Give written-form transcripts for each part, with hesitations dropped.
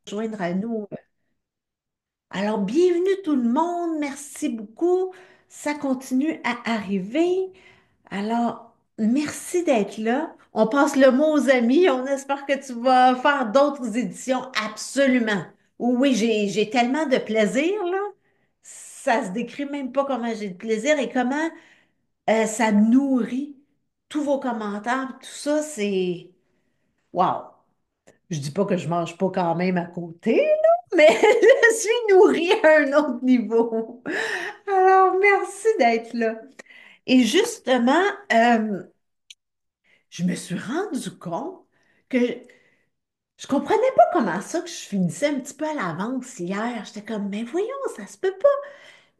Joindre à nous. Alors, bienvenue tout le monde. Merci beaucoup. Ça continue à arriver. Alors, merci d'être là. On passe le mot aux amis. On espère que tu vas faire d'autres éditions. Absolument. Oui, j'ai tellement de plaisir, là. Ça se décrit même pas comment j'ai de plaisir et comment ça nourrit tous vos commentaires. Tout ça, c'est... Wow! Je dis pas que je mange pas quand même à côté, là, mais je suis nourrie à un autre niveau. Alors, merci d'être là. Et justement, euh, je me suis rendu compte que je comprenais pas comment ça que je finissais un petit peu à l'avance hier. J'étais comme, mais voyons, ça se peut pas.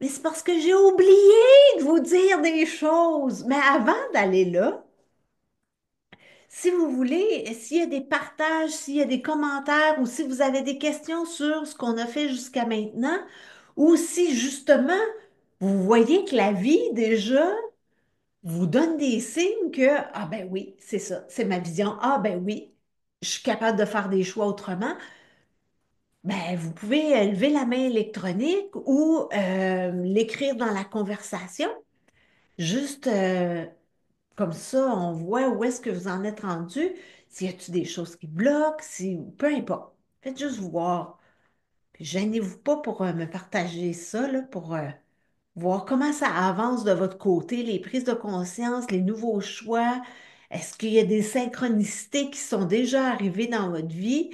Mais c'est parce que j'ai oublié de vous dire des choses. Mais avant d'aller là, si vous voulez, s'il y a des partages, s'il y a des commentaires ou si vous avez des questions sur ce qu'on a fait jusqu'à maintenant, ou si justement vous voyez que la vie déjà vous donne des signes que, ah ben oui, c'est ça, c'est ma vision, ah ben oui, je suis capable de faire des choix autrement, ben vous pouvez lever la main électronique ou l'écrire dans la conversation. Juste, comme ça, on voit où est-ce que vous en êtes rendu, s'il y a-t-il des choses qui bloquent, si, peu importe. Faites juste voir. Puis gênez-vous pas pour me partager ça, là, pour voir comment ça avance de votre côté, les prises de conscience, les nouveaux choix. Est-ce qu'il y a des synchronicités qui sont déjà arrivées dans votre vie?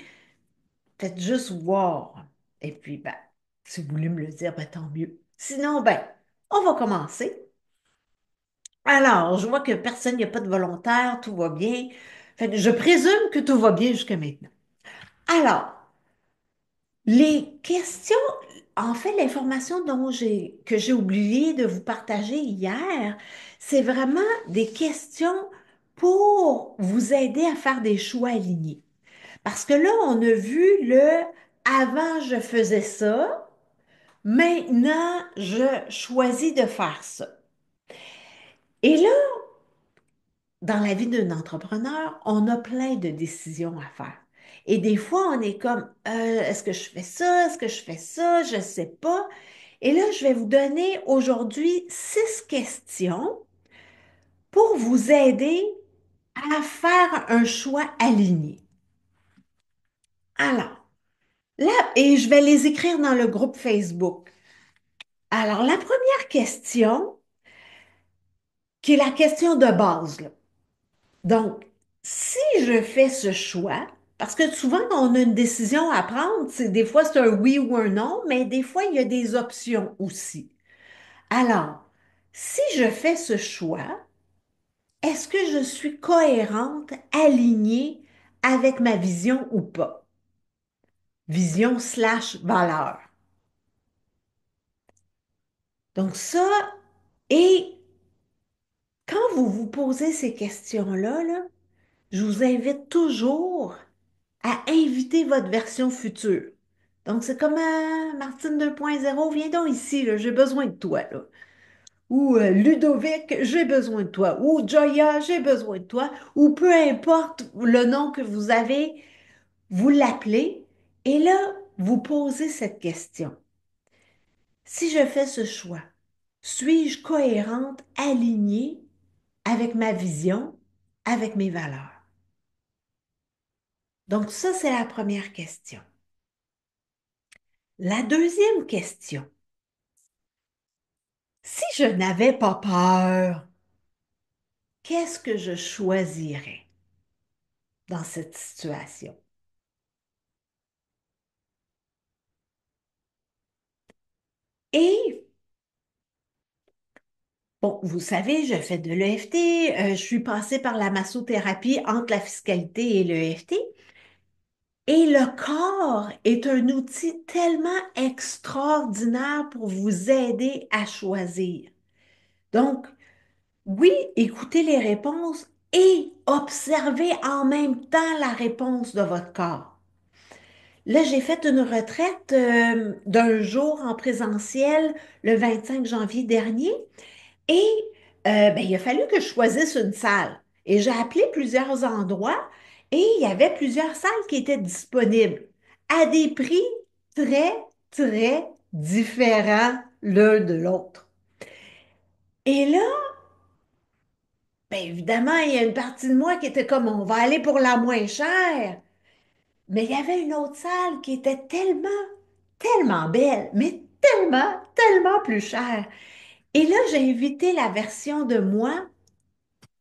Faites juste voir. Et puis, ben, si vous voulez me le dire, ben, tant mieux. Sinon, ben, on va commencer. Alors, je vois que personne, il n'y a pas de volontaire, tout va bien. Fait que je présume que tout va bien jusqu'à maintenant. Alors, les questions, en fait, l'information que j'ai oublié de vous partager hier, c'est vraiment des questions pour vous aider à faire des choix alignés. Parce que là, on a vu le avant, je faisais ça, maintenant, je choisis de faire ça. Et là, dans la vie d'un entrepreneur, on a plein de décisions à faire. Et des fois, on est comme, est-ce que je fais ça? Est-ce que je fais ça? Je ne sais pas. Et là, je vais vous donner aujourd'hui 6 questions pour vous aider à faire un choix aligné. Alors, là, et je vais les écrire dans le groupe Facebook. Alors, la première question, qui est la question de base, là. Donc, si je fais ce choix, parce que souvent, quand on a une décision à prendre, des fois c'est un oui ou un non, mais des fois, il y a des options aussi. Alors, si je fais ce choix, est-ce que je suis cohérente, alignée avec ma vision ou pas? Vision slash valeur. Donc ça, et quand vous vous posez ces questions-là, là, je vous invite toujours à inviter votre version future. Donc, c'est comme Martine 2.0, viens donc ici, là, j'ai besoin de toi, là. Ou Ludovic, j'ai besoin de toi. Ou Joya, j'ai besoin de toi. Ou peu importe le nom que vous avez, vous l'appelez et là, vous posez cette question. Si je fais ce choix, suis-je cohérente, alignée avec ma vision, avec mes valeurs? Donc, ça, c'est la première question. La deuxième question. Si je n'avais pas peur, qu'est-ce que je choisirais dans cette situation? Et, bon, vous savez, je fais de l'EFT, je suis passée par la massothérapie entre la fiscalité et l'EFT. Et le corps est un outil tellement extraordinaire pour vous aider à choisir. Donc, oui, écoutez les réponses et observez en même temps la réponse de votre corps. Là, j'ai fait une retraite d'un jour en présentiel le 25 janvier dernier et ben, il a fallu que je choisisse une salle. Et j'ai appelé plusieurs endroits et il y avait plusieurs salles qui étaient disponibles. à des prix très, très différents l'un de l'autre. Et là, ben évidemment, il y a une partie de moi qui était comme, on va aller pour la moins chère. Mais il y avait une autre salle qui était tellement, tellement belle, mais tellement, tellement plus chère. Et là, j'ai invité la version de moi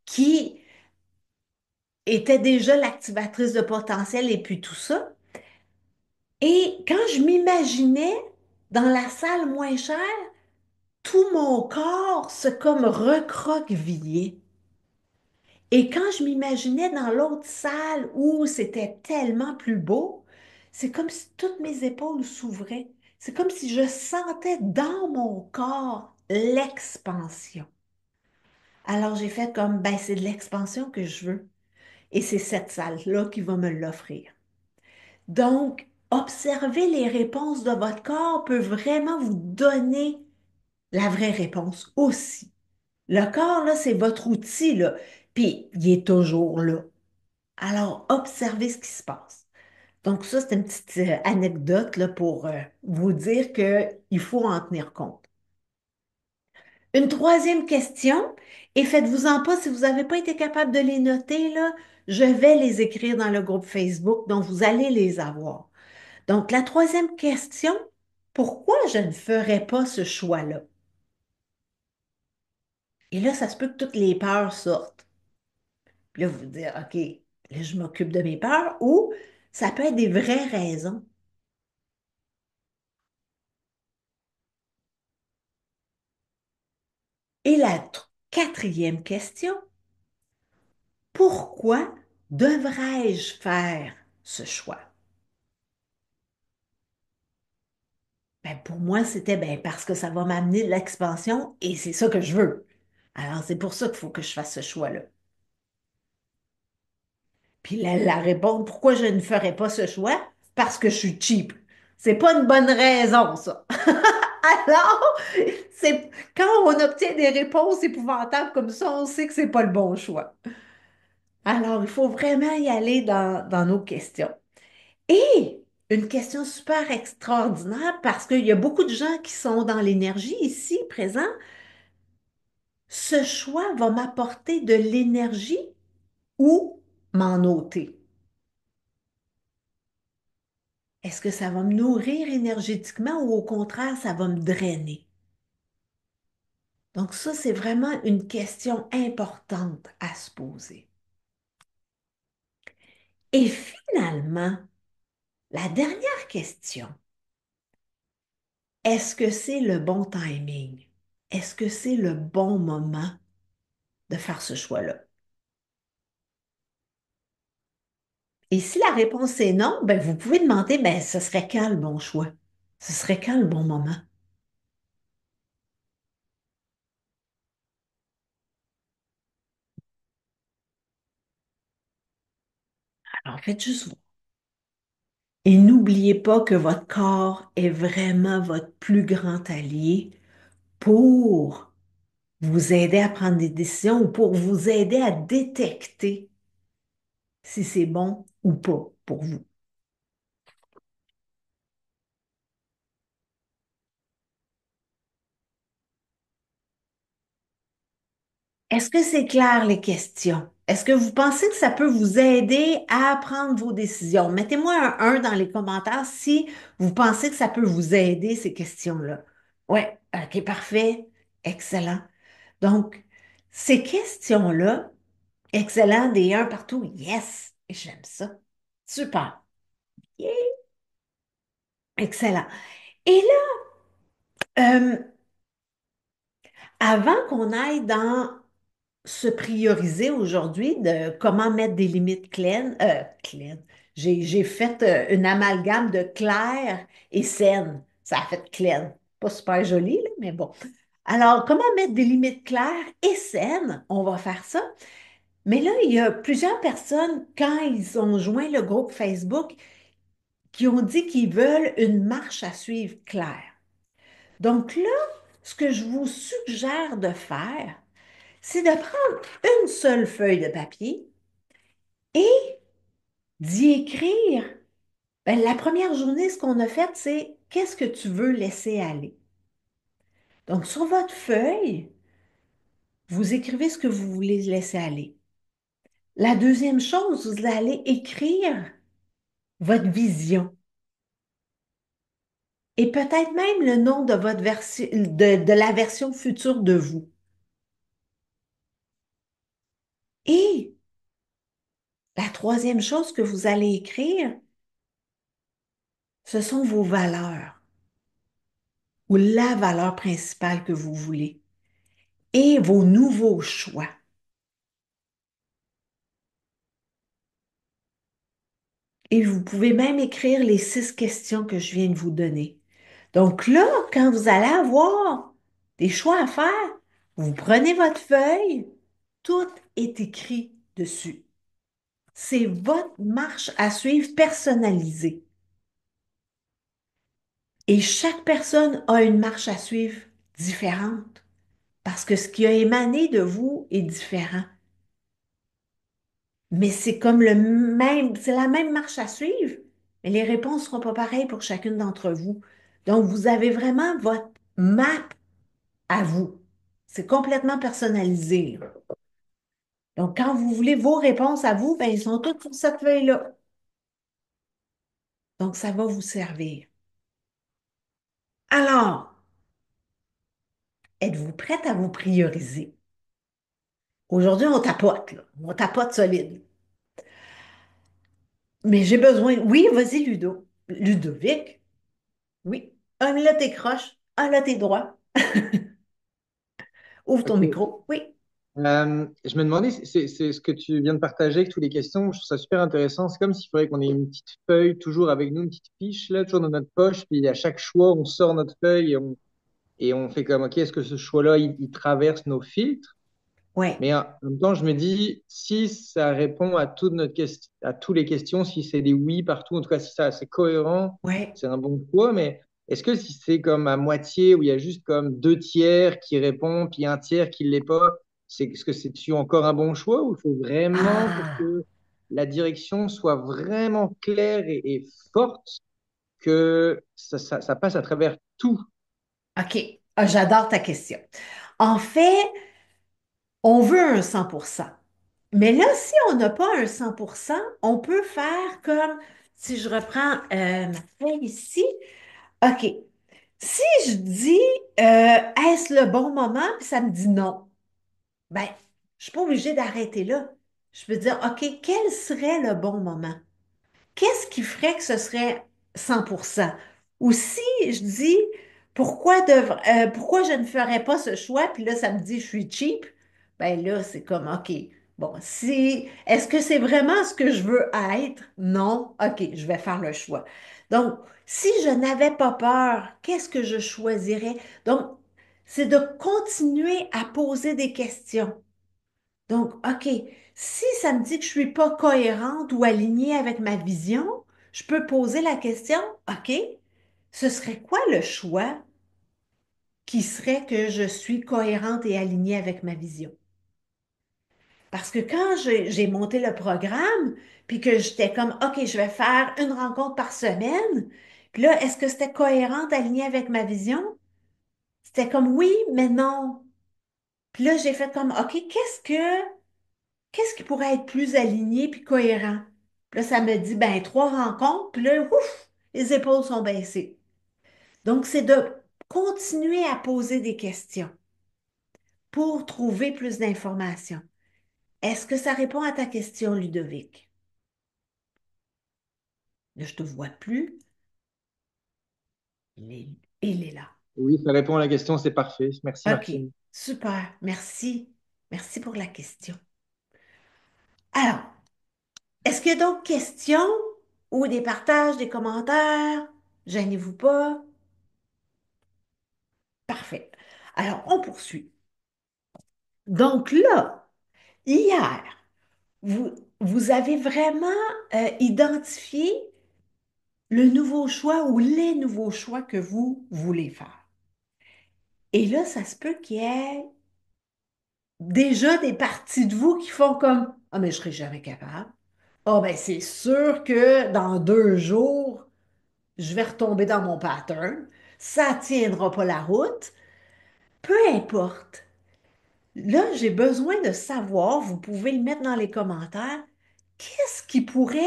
qui était déjà l'activatrice de potentiel et puis tout ça. Et quand je m'imaginais dans la salle moins chère, tout mon corps se comme recroquevillait. Et quand je m'imaginais dans l'autre salle où c'était tellement plus beau, c'est comme si toutes mes épaules s'ouvraient. C'est comme si je sentais dans mon corps l'expansion. Alors j'ai fait comme, ben c'est de l'expansion que je veux. Et c'est cette salle-là qui va me l'offrir. Donc, observer les réponses de votre corps peut vraiment vous donner la vraie réponse aussi. Le corps, là, c'est votre outil, là. Puis, il est toujours là. Alors, observez ce qui se passe. Donc, ça, c'est une petite anecdote là, pour vous dire qu'il faut en tenir compte. Une troisième question, et faites-vous-en pas, si vous n'avez pas été capable de les noter, là, je vais les écrire dans le groupe Facebook, donc vous allez les avoir. Donc, la troisième question, pourquoi je ne ferais pas ce choix-là? Et là, ça se peut que toutes les peurs sortent. Puis là, vous vous dites, OK, là, je m'occupe de mes peurs, ou ça peut être des vraies raisons. Et la quatrième question, pourquoi devrais-je faire ce choix? Ben, pour moi, c'était ben, parce que ça va m'amener de l'expansion et c'est ça que je veux. Alors, c'est pour ça qu'il faut que je fasse ce choix-là. Puis la réponse, pourquoi je ne ferais pas ce choix? Parce que je suis cheap. C'est pas une bonne raison, ça. Alors, c'est quand on obtient des réponses épouvantables comme ça, on sait que c'est pas le bon choix. Alors, il faut vraiment y aller dans nos questions. Et une question super extraordinaire parce qu'il y a beaucoup de gens qui sont dans l'énergie ici, présents. Ce choix va m'apporter de l'énergie ou m'en ôter. Est-ce que ça va me nourrir énergétiquement ou au contraire, ça va me drainer? Donc ça, c'est vraiment une question importante à se poser. Et finalement, la dernière question, est-ce que c'est le bon timing? Est-ce que c'est le bon moment de faire ce choix-là? Et si la réponse est non, ben vous pouvez demander, ben ce serait quand le bon choix? Ce serait quand le bon moment? Alors faites juste voir. Et n'oubliez pas que votre corps est vraiment votre plus grand allié pour vous aider à prendre des décisions ou pour vous aider à détecter si c'est bon ou pas pour vous. Est-ce que c'est clair les questions? Est-ce que vous pensez que ça peut vous aider à prendre vos décisions? Mettez-moi un 1 dans les commentaires si vous pensez que ça peut vous aider, ces questions-là. Ouais, ok, parfait. Excellent. Donc, ces questions-là, excellent, des 1 partout, yes, j'aime ça. Super. Yeah. Excellent. Et là, avant qu'on aille dans se prioriser aujourd'hui de comment mettre des limites claires, j'ai fait une amalgame de claire et saine. Ça a fait claire. Pas super joli, là, mais bon. Alors, comment mettre des limites claires et saines? On va faire ça. Mais là, il y a plusieurs personnes, quand ils ont joint le groupe Facebook, qui ont dit qu'ils veulent une marche à suivre claire. Donc là, ce que je vous suggère de faire, c'est de prendre une seule feuille de papier et d'y écrire Ben, la première journée, ce qu'on a fait, c'est qu'est-ce que tu veux laisser aller? Donc, sur votre feuille, vous écrivez ce que vous voulez laisser aller. La deuxième chose, vous allez écrire votre vision et peut-être même le nom de votre version, de la version future de vous. Et la troisième chose que vous allez écrire, ce sont vos valeurs ou la valeur principale que vous voulez et vos nouveaux choix. Et vous pouvez même écrire les 6 questions que je viens de vous donner. Donc là, quand vous allez avoir des choix à faire, vous prenez votre feuille, tout est écrit dessus. C'est votre marche à suivre personnalisée. Et chaque personne a une marche à suivre différente parce que ce qui a émané de vous est différent. Mais c'est comme le même, c'est la même marche à suivre, mais les réponses ne seront pas pareilles pour chacune d'entre vous. Donc, vous avez vraiment votre map à vous. C'est complètement personnalisé, là. Donc, quand vous voulez vos réponses à vous, ben, ils sont toutes sur cette feuille-là. Donc, ça va vous servir. Alors, êtes-vous prête à vous prioriser? Aujourd'hui, on tapote, là. On tapote solide. Mais j'ai besoin. Oui, vas-y, Ludo. Ludovic. Oui. Ah, mais là, t'es croche. Ah, là, t'es droit. Ouvre ton Ok. micro. Oui. Je me demandais, c'est ce que tu viens de partager avec toutes les questions, je trouve ça super intéressant. C'est comme s'il faudrait qu'on ait une petite feuille toujours avec nous, une petite fiche là, toujours dans notre poche, puis à chaque choix, on sort notre feuille et on fait comme, OK, est-ce que ce choix-là, il traverse nos filtres? Ouais. Mais en même temps, je me dis, si ça répond à toutes à toutes les questions, si c'est des oui partout, en tout cas, si ça, c'est cohérent, Ouais. c'est un bon choix. Mais est-ce que si c'est comme à moitié, où il y a juste comme deux tiers qui répondent, puis un tiers qui ne l'est pas, est-ce que c'est-tu encore un bon choix ou il faut vraiment, pour Ah. que la direction soit vraiment claire et forte, que ça passe à travers tout? OK. Ah, j'adore ta question. En fait, on veut un 100%. Mais là, si on n'a pas un 100%, on peut faire comme, si je reprends ma feuille ici, OK. Si je dis, est-ce le bon moment, puis ça me dit non, ben, je suis pas obligée d'arrêter là. Je peux dire, OK, quel serait le bon moment? Qu'est-ce qui ferait que ce serait 100%? Ou si je dis, pourquoi je ne ferais pas ce choix, puis là, ça me dit, je suis cheap, ben là, c'est comme, OK, bon, si, est-ce que c'est vraiment ce que je veux être? Non, OK, je vais faire le choix. Donc, si je n'avais pas peur, qu'est-ce que je choisirais? Donc, c'est de continuer à poser des questions. Donc, OK, si ça me dit que je suis pas cohérente ou alignée avec ma vision, je peux poser la question, OK, ce serait quoi le choix qui serait que je suis cohérente et alignée avec ma vision? Parce que quand j'ai monté le programme, puis que j'étais comme, OK, je vais faire une rencontre par semaine, puis là, est-ce que c'était cohérente, alignée avec ma vision? C'était comme oui, mais non. Puis là, j'ai fait comme, OK, qu'est-ce qui pourrait être plus aligné puis cohérent? Puis là, ça me dit, ben, 3 rencontres, puis là, ouf, les épaules sont baissées. Donc, c'est de continuer à poser des questions pour trouver plus d'informations. Est-ce que ça répond à ta question, Ludovic? Là, je te vois plus. Il est, il est là. Oui, ça répond à la question, c'est parfait. Merci, OK, Martine. super. Merci. Merci pour la question. Alors, est-ce qu'il y a d'autres questions ou des partages, des commentaires? Gênez-vous pas. Parfait. Alors, on poursuit. Donc là, hier, vous, vous avez vraiment identifié le nouveau choix ou les nouveaux choix que vous voulez faire. Et là, ça se peut qu'il y ait déjà des parties de vous qui font comme, ah, mais je serai jamais capable. Ah ben c'est sûr que dans 2 jours, je vais retomber dans mon pattern. Ça tiendra pas la route. Peu importe. Là, j'ai besoin de savoir, vous pouvez le mettre dans les commentaires, qu'est-ce qui pourrait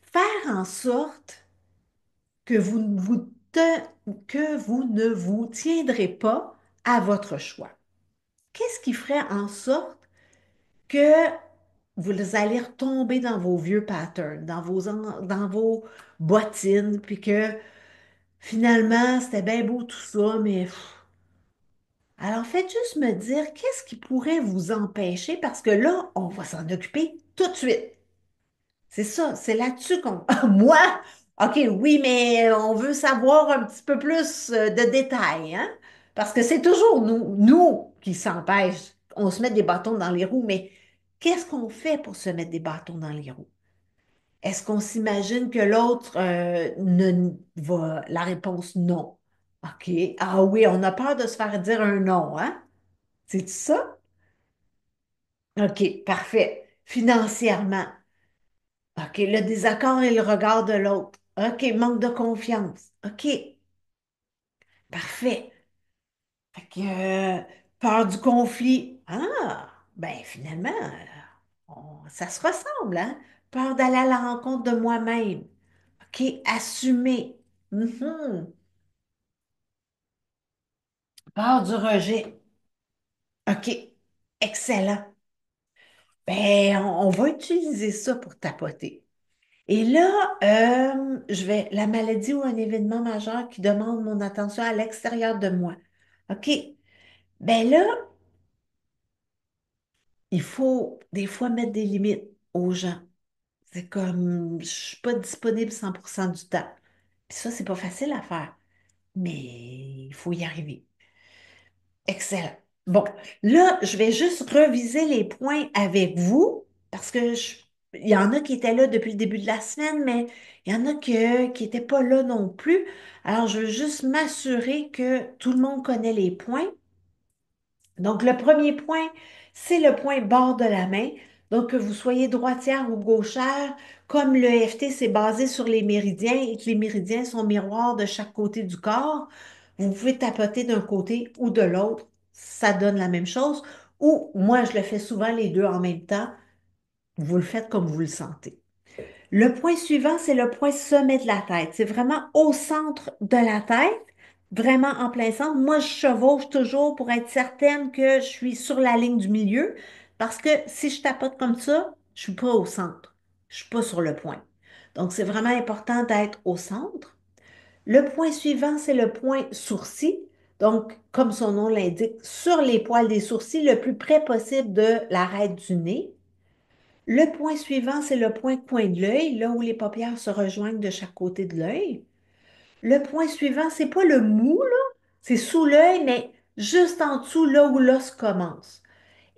faire en sorte que que vous ne vous tiendrez pas à votre choix? Qu'est-ce qui ferait en sorte que vous allez retomber dans vos vieux patterns, dans vos bottines, puis que finalement, c'était bien beau tout ça, mais alors faites juste me dire qu'est-ce qui pourrait vous empêcher, parce que là, on va s'en occuper tout de suite. C'est ça, c'est là-dessus qu'on... Moi, OK, oui, mais on veut savoir un petit peu plus de détails, hein? Parce que c'est toujours nous qui s'empêchent. On se met des bâtons dans les roues, mais qu'est-ce qu'on fait pour se mettre des bâtons dans les roues? Est-ce qu'on s'imagine que l'autre ne va... La réponse non. OK. Ah oui, on a peur de se faire dire un non, hein? C'est ça? OK, parfait. Financièrement. OK, le désaccord et le regard de l'autre. OK, manque de confiance. OK, parfait. Fait que, peur du conflit. Ah, ben finalement, ça se ressemble, hein? Peur d'aller à la rencontre de moi-même. OK, assumer. Mhm. Peur du rejet. OK, excellent. Ben, on va utiliser ça pour tapoter. Et là, la maladie ou un événement majeur qui demande mon attention à l'extérieur de moi. OK. Ben là, il faut des fois mettre des limites aux gens. C'est comme, je suis pas disponible 100% du temps. Puis ça, c'est pas facile à faire, mais il faut y arriver. Excellent. Bon, là, je vais juste reviser les points avec vous parce que il y en a qui étaient là depuis le début de la semaine, mais il y en a qui n'étaient pas là non plus. Alors, je veux juste m'assurer que tout le monde connaît les points. Donc, le premier point, c'est le point bord de la main. Donc, que vous soyez droitière ou gauchère, comme le FT c'est basé sur les méridiens et que les méridiens sont miroirs de chaque côté du corps, vous pouvez tapoter d'un côté ou de l'autre, ça donne la même chose. Ou moi, je le fais souvent les deux en même temps. Vous le faites comme vous le sentez. Le point suivant, c'est le point sommet de la tête. C'est vraiment au centre de la tête, vraiment en plein centre. Moi, je chevauche toujours pour être certaine que je suis sur la ligne du milieu, parce que si je tapote comme ça, je suis pas au centre. Je suis pas sur le point. Donc, c'est vraiment important d'être au centre. Le point suivant, c'est le point sourcil. Donc, comme son nom l'indique, sur les poils des sourcils, le plus près possible de l'arête du nez. Le point suivant, c'est le point coin de l'œil, là où les paupières se rejoignent de chaque côté de l'œil. Le point suivant, c'est pas le mou, là, c'est sous l'œil, mais juste en dessous, là où l'os commence.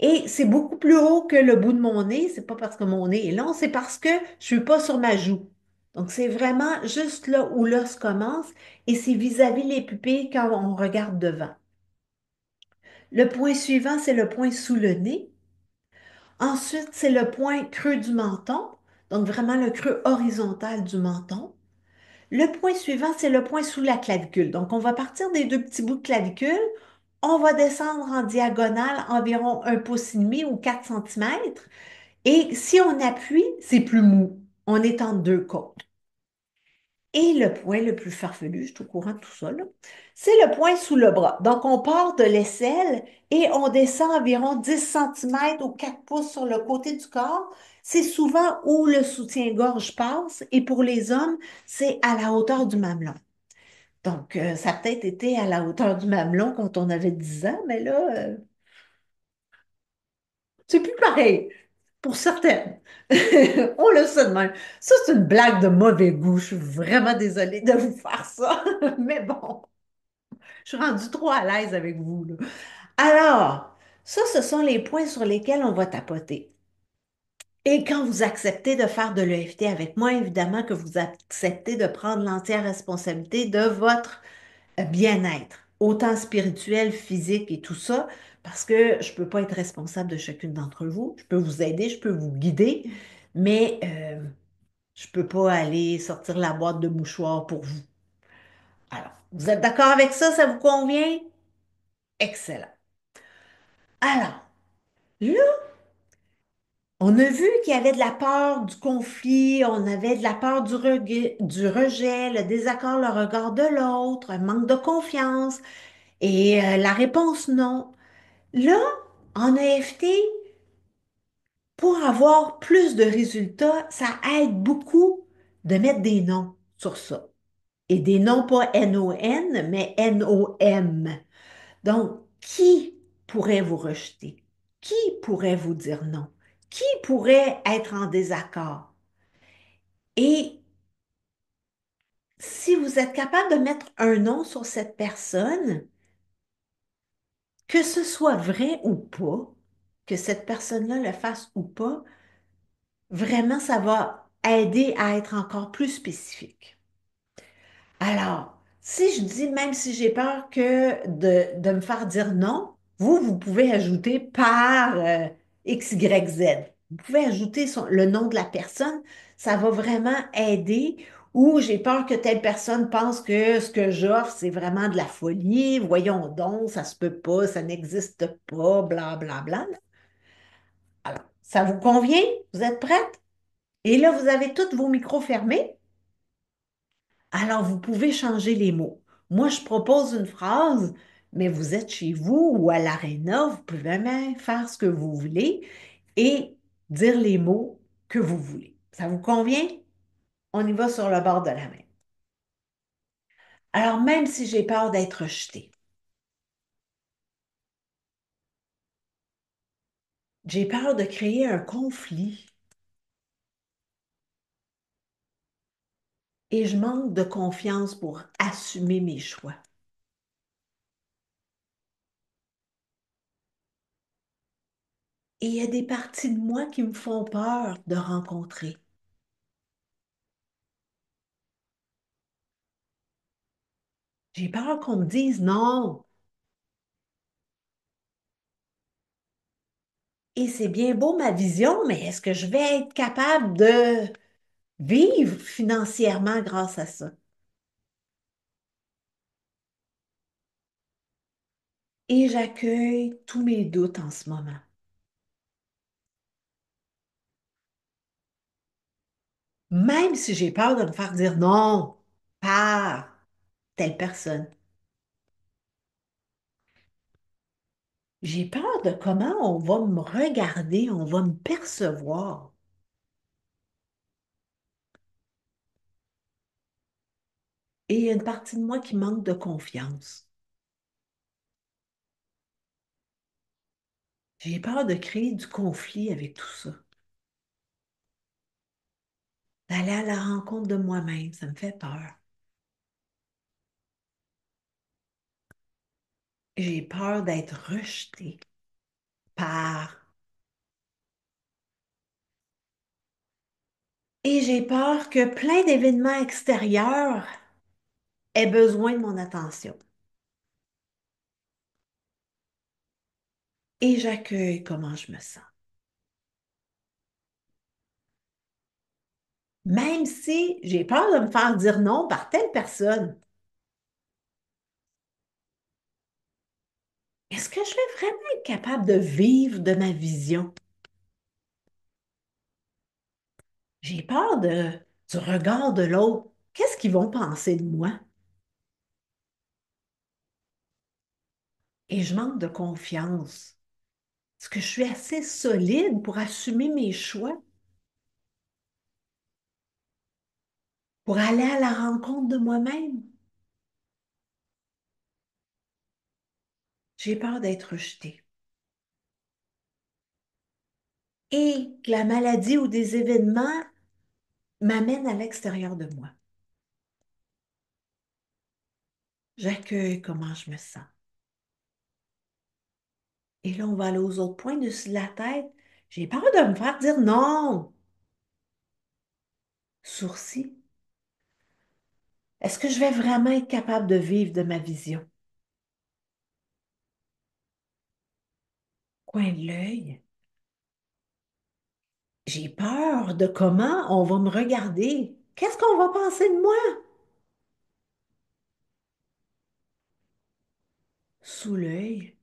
Et c'est beaucoup plus haut que le bout de mon nez. C'est pas parce que mon nez est long, c'est parce que je suis pas sur ma joue. Donc, c'est vraiment juste là où l'os commence et c'est vis-à-vis les pupilles quand on regarde devant. Le point suivant, c'est le point sous le nez. Ensuite, c'est le point creux du menton, donc vraiment le creux horizontal du menton. Le point suivant, c'est le point sous la clavicule. Donc, on va partir des deux petits bouts de clavicule, on va descendre en diagonale environ 1,5 pouce ou 4 centimètres. Et si on appuie, c'est plus mou. On est entre deux côtes. Et le point le plus farfelu, je suis au courant de tout ça, là, c'est le point sous le bras. Donc, on part de l'aisselle et on descend environ 10 centimètres ou 4 pouces sur le côté du corps. C'est souvent où le soutien-gorge passe et pour les hommes, c'est à la hauteur du mamelon. Donc, ça a peut-être été à la hauteur du mamelon quand on avait 10 ans, mais là, c'est plus pareil pour certaines. On le sait de même. Ça, c'est une blague de mauvais goût. Je suis vraiment désolée de vous faire ça. Mais bon, je suis rendue trop à l'aise avec vous, là. Alors, ça, ce sont les points sur lesquels on va tapoter. Et quand vous acceptez de faire de l'EFT avec moi, évidemment que vous acceptez de prendre l'entière responsabilité de votre bien-être, autant spirituel, physique et tout ça, parce que je ne peux pas être responsable de chacune d'entre vous. Je peux vous aider, je peux vous guider, mais je peux pas aller sortir la boîte de mouchoirs pour vous. Alors, vous êtes d'accord avec ça? Ça vous convient? Excellent. Alors, là, on a vu qu'il y avait de la peur du conflit, on avait de la peur du rejet, le désaccord, le regard de l'autre, un manque de confiance et la réponse non. Là, en AFT, pour avoir plus de résultats, ça aide beaucoup de mettre des noms sur ça. Et des noms pas N-O-N, mais N-O-M. Donc, qui pourrait vous rejeter? Qui pourrait vous dire non? Qui pourrait être en désaccord? Et si vous êtes capable de mettre un nom sur cette personne, que ce soit vrai ou pas, que cette personne-là le fasse ou pas, vraiment, ça va aider à être encore plus spécifique. Alors, si je dis, même si j'ai peur que de me faire dire non, vous pouvez ajouter par X, Y, Z. Vous pouvez ajouter le nom de la personne. Ça va vraiment aider. Ou j'ai peur que telle personne pense que ce que j'offre, c'est vraiment de la folie. Voyons donc, ça se peut pas, ça n'existe pas, bla, bla, bla. Alors, ça vous convient? Vous êtes prête? Et là, vous avez tous vos micros fermés. Alors, vous pouvez changer les mots. Moi, je propose une phrase, mais vous êtes chez vous ou à l'aréna, vous pouvez même faire ce que vous voulez et dire les mots que vous voulez. Ça vous convient? On y va sur le bord de la main. Alors, même si j'ai peur d'être rejetée, j'ai peur de créer un conflit et je manque de confiance pour assumer mes choix. Et il y a des parties de moi qui me font peur de rencontrer. J'ai peur qu'on me dise non. Et c'est bien beau ma vision, mais est-ce que je vais être capable de vivre financièrement grâce à ça? Et j'accueille tous mes doutes en ce moment, même si j'ai peur de me faire dire non par telle personne. J'ai peur de comment on va me regarder, on va me percevoir. Et il y a une partie de moi qui manque de confiance. J'ai peur de créer du conflit avec tout ça, d'aller à la rencontre de moi-même, ça me fait peur. J'ai peur d'être rejetée par. Et j'ai peur que plein d'événements extérieurs aient besoin de mon attention. Et j'accueille comment je me sens. Même si j'ai peur de me faire dire non par telle personne, est-ce que je vais vraiment être capable de vivre de ma vision? J'ai peur du regard de l'autre. Qu'est-ce qu'ils vont penser de moi? Et je manque de confiance. Est-ce que je suis assez solide pour assumer mes choix, pour aller à la rencontre de moi-même? J'ai peur d'être rejetée. Et que la maladie ou des événements m'amènent à l'extérieur de moi. J'accueille comment je me sens. Et là, on va aller aux autres points dessus de la tête. J'ai peur de me faire dire non. Sourcil. Est-ce que je vais vraiment être capable de vivre de ma vision? Coin de l'œil. J'ai peur de comment on va me regarder. Qu'est-ce qu'on va penser de moi? Sous l'œil.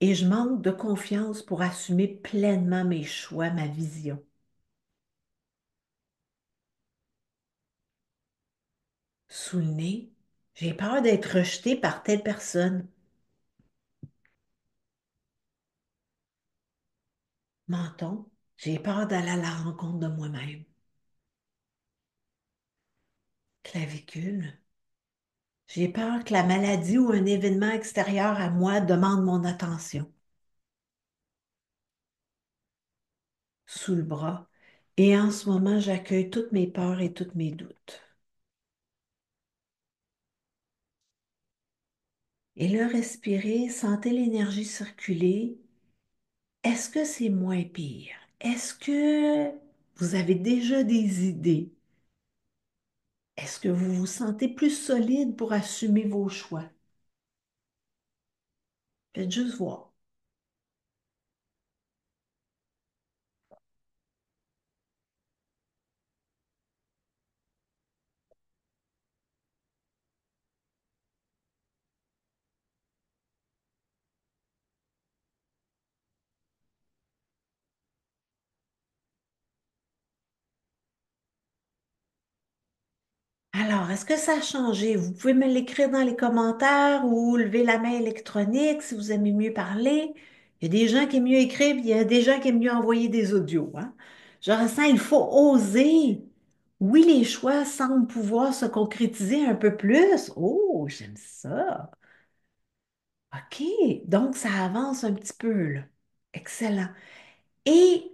Et je manque de confiance pour assumer pleinement mes choix, ma vision. Sous le nez. J'ai peur d'être rejetée par telle personne. Menton. J'ai peur d'aller à la rencontre de moi-même. Clavicule. J'ai peur que la maladie ou un événement extérieur à moi demande mon attention. Sous le bras. Et en ce moment, j'accueille toutes mes peurs et tous mes doutes. Et là, respirez, sentez l'énergie circuler. Est-ce que c'est moins pire? Est-ce que vous avez déjà des idées? Est-ce que vous vous sentez plus solide pour assumer vos choix? Faites juste voir. Alors, est-ce que ça a changé? Vous pouvez me l'écrire dans les commentaires ou lever la main électronique si vous aimez mieux parler. Il y a des gens qui aiment mieux écrire, puis il y a des gens qui aiment mieux envoyer des audios, hein. Je ressens, il faut oser. Oui, les choix semblent pouvoir se concrétiser un peu plus. Oh, j'aime ça. OK, donc ça avance un petit peu, là. Excellent. Et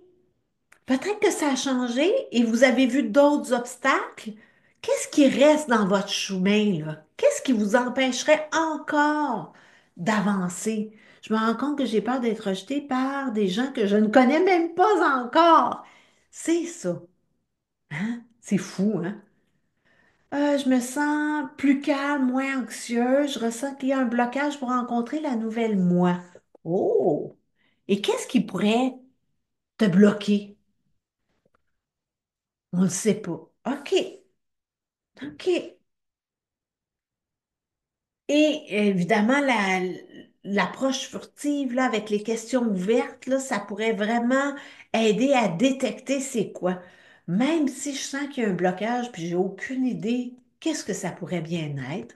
peut-être que ça a changé et vous avez vu d'autres obstacles. Qu'est-ce qui reste dans votre chemin, là? Qu'est-ce qui vous empêcherait encore d'avancer? Je me rends compte que j'ai peur d'être rejetée par des gens que je ne connais même pas encore. C'est ça, hein? C'est fou, hein? Je me sens plus calme, moins anxieuse. Je ressens qu'il y a un blocage pour rencontrer la nouvelle moi. Oh! Et qu'est-ce qui pourrait te bloquer? On ne le sait pas. OK, OK. Et évidemment, l'approche furtive là, avec les questions ouvertes, là, ça pourrait vraiment aider à détecter c'est quoi. Même si je sens qu'il y a un blocage puis j'ai aucune idée, qu'est-ce que ça pourrait bien être?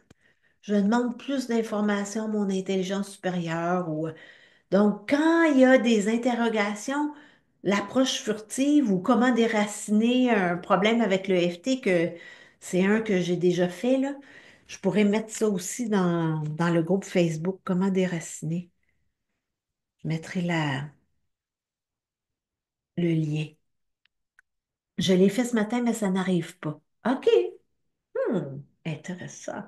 Je demande plus d'informations à mon intelligence supérieure ou donc, quand il y a des interrogations, l'approche furtive ou comment déraciner un problème avec le FT, que c'est un que j'ai déjà fait, là, je pourrais mettre ça aussi dans le groupe Facebook, comment déraciner. Je mettrai le lien. Je l'ai fait ce matin, mais ça n'arrive pas. OK. Intéressant.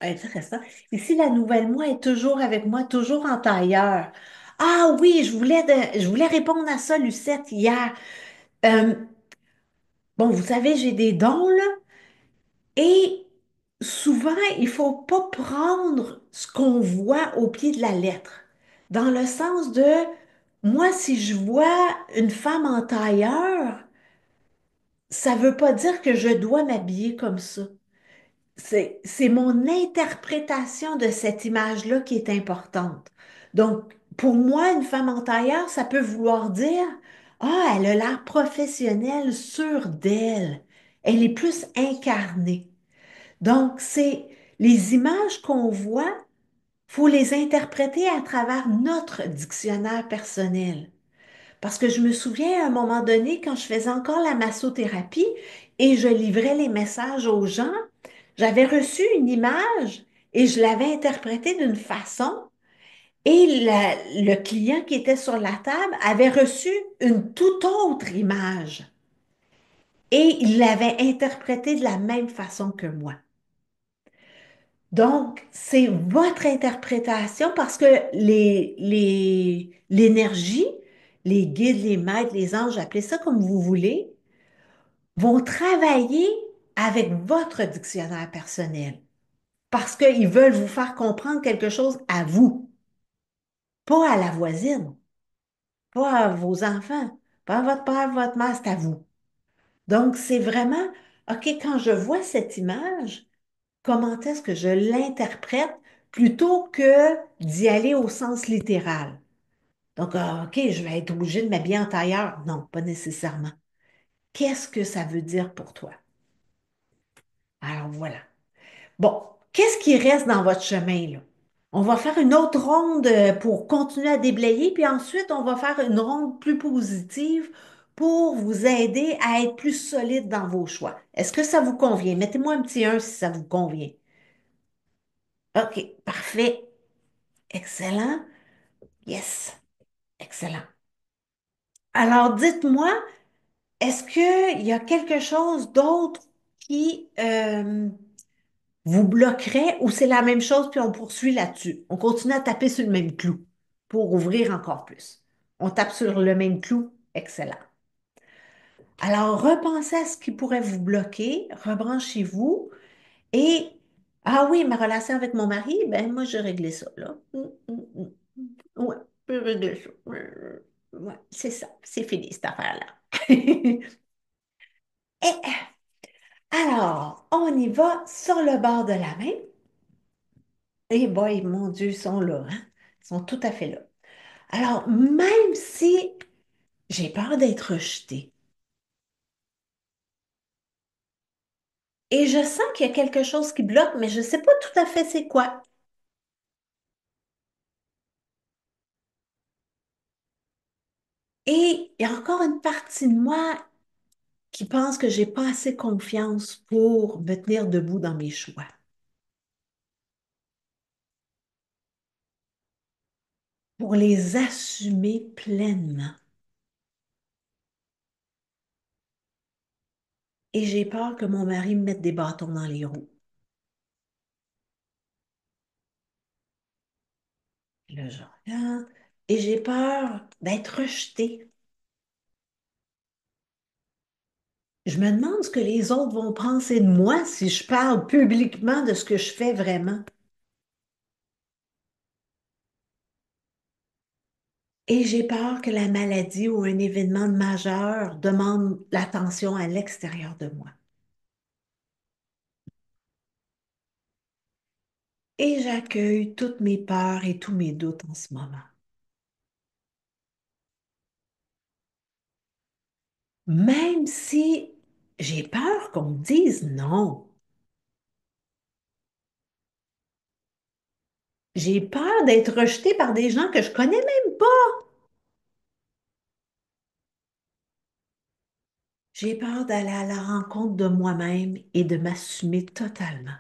Intéressant. Ici, la nouvelle moi est toujours avec moi, toujours en tailleur. Ah oui, je voulais répondre à ça, Lucette, hier. Euh, bon, vous savez, j'ai des dons, là, et souvent, il faut pas prendre ce qu'on voit au pied de la lettre. Dans le sens de, moi, si je vois une femme en tailleur, ça veut pas dire que je dois m'habiller comme ça. C'est mon interprétation de cette image-là qui est importante. Donc, pour moi, une femme en tailleur, ça peut vouloir dire, ah, elle a l'air professionnelle, sûre d'elle. Elle est plus incarnée. Donc, c'est les images qu'on voit, faut les interpréter à travers notre dictionnaire personnel. Parce que je me souviens à un moment donné, quand je faisais encore la massothérapie et je livrais les messages aux gens, j'avais reçu une image et je l'avais interprétée d'une façon et le client qui était sur la table avait reçu une toute autre image et il l'avait interprétée de la même façon que moi. Donc, c'est votre interprétation parce que l'énergie, les guides, les maîtres, les anges, appelez ça comme vous voulez, vont travailler avec votre dictionnaire personnel parce qu'ils veulent vous faire comprendre quelque chose à vous, pas à la voisine, pas à vos enfants. pas à votre père, votre mère, c'est à vous. Donc, c'est vraiment, OK, quand je vois cette image, comment est-ce que je l'interprète plutôt que d'y aller au sens littéral? Donc, OK, je vais être obligée de m'habiller en tailleur. Non, pas nécessairement. Qu'est-ce que ça veut dire pour toi? Alors voilà. Bon, qu'est-ce qui reste dans votre chemin, là? On va faire une autre ronde pour continuer à déblayer, puis ensuite, on va faire une ronde plus positive pour vous aider à être plus solide dans vos choix. Est-ce que ça vous convient? Mettez-moi un petit 1 si ça vous convient. OK, parfait. Excellent. Yes, excellent. Alors, dites-moi, est-ce qu'il y a quelque chose d'autre qui vous bloquerait ou c'est la même chose puis on poursuit là-dessus? On continue à taper sur le même clou pour ouvrir encore plus. On tape sur le même clou. Excellent. Alors, repensez à ce qui pourrait vous bloquer, rebranchez-vous et, ah oui, ma relation avec mon mari, ben moi, j'ai réglé ça, là. Ouais, j'ai réglé ça. Ouais, c'est ça, c'est fini cette affaire-là. Et alors, on y va sur le bord de la main. Et boy, mon Dieu, ils sont là, hein? Ils sont tout à fait là. Alors, même si j'ai peur d'être rejetée et je sens qu'il y a quelque chose qui bloque, mais je ne sais pas tout à fait c'est quoi. Et il y a encore une partie de moi qui pense que j'ai pas assez confiance pour me tenir debout dans mes choix, pour les assumer pleinement. Et j'ai peur que mon mari me mette des bâtons dans les roues. Là, je regarde et j'ai peur d'être rejetée. Je me demande ce que les autres vont penser de moi si je parle publiquement de ce que je fais vraiment. Et j'ai peur que la maladie ou un événement majeur demande l'attention à l'extérieur de moi. Et j'accueille toutes mes peurs et tous mes doutes en ce moment. Même si j'ai peur qu'on me dise non. J'ai peur d'être rejetée par des gens que je connais même pas. J'ai peur d'aller à la rencontre de moi-même et de m'assumer totalement.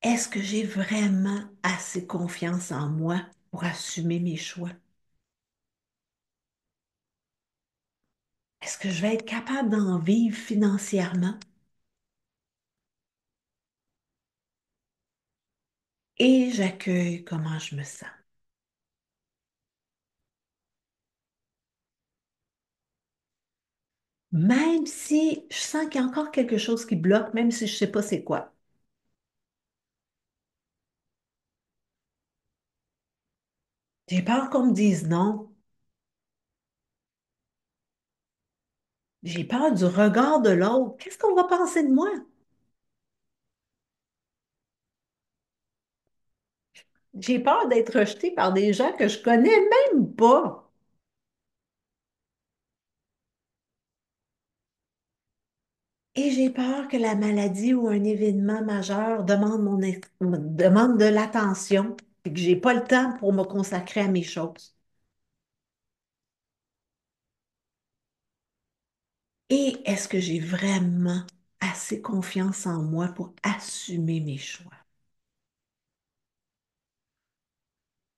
Est-ce que j'ai vraiment assez confiance en moi pour assumer mes choix? Est-ce que je vais être capable d'en vivre financièrement? Et j'accueille comment je me sens. Même si je sens qu'il y a encore quelque chose qui bloque, même si je ne sais pas c'est quoi. J'ai peur qu'on me dise non. J'ai peur du regard de l'autre. Qu'est-ce qu'on va penser de moi? J'ai peur d'être rejetée par des gens que je connais même pas. Et j'ai peur que la maladie ou un événement majeur demande de l'attention et que j'ai pas le temps pour me consacrer à mes choses. Et est-ce que j'ai vraiment assez confiance en moi pour assumer mes choix,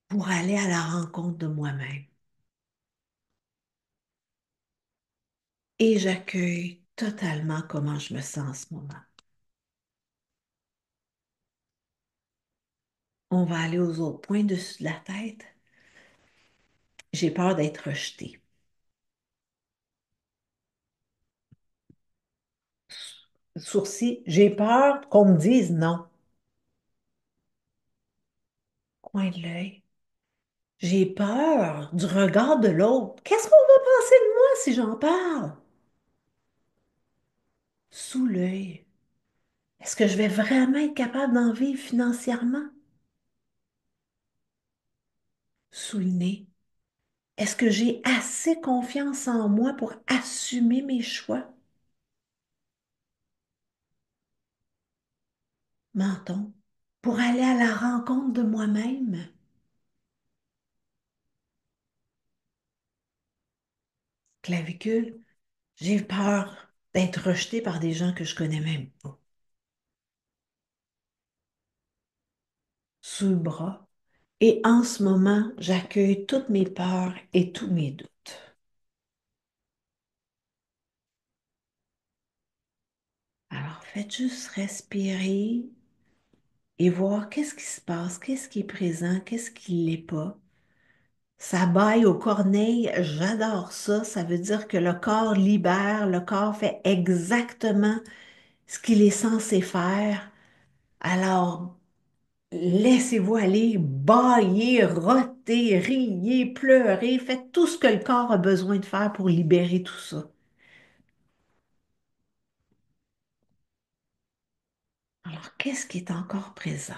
pour aller à la rencontre de moi-même? Et j'accueille totalement comment je me sens en ce moment. On va aller aux autres points dessus de la tête. J'ai peur d'être rejetée. Sourcil, j'ai peur qu'on me dise non. Coin de l'œil. J'ai peur du regard de l'autre. Qu'est-ce qu'on va penser de moi si j'en parle? Sous l'œil. Est-ce que je vais vraiment être capable d'en vivre financièrement? Sous le nez. Est-ce que j'ai assez confiance en moi pour assumer mes choix? Menton. Pour aller à la rencontre de moi-même? Clavicule. J'ai peur d'être rejetée par des gens que je connais même pas. Sous le bras. Et en ce moment, j'accueille toutes mes peurs et tous mes doutes. Alors, faites juste respirer et voir qu'est-ce qui se passe, qu'est-ce qui est présent, qu'est-ce qui l'est pas. Ça baille aux corneilles, j'adore ça. Ça veut dire que le corps libère, le corps fait exactement ce qu'il est censé faire. Alors, laissez-vous aller, bailler, roter, riez, pleurer, faites tout ce que le corps a besoin de faire pour libérer tout ça. Alors, qu'est-ce qui est encore présent?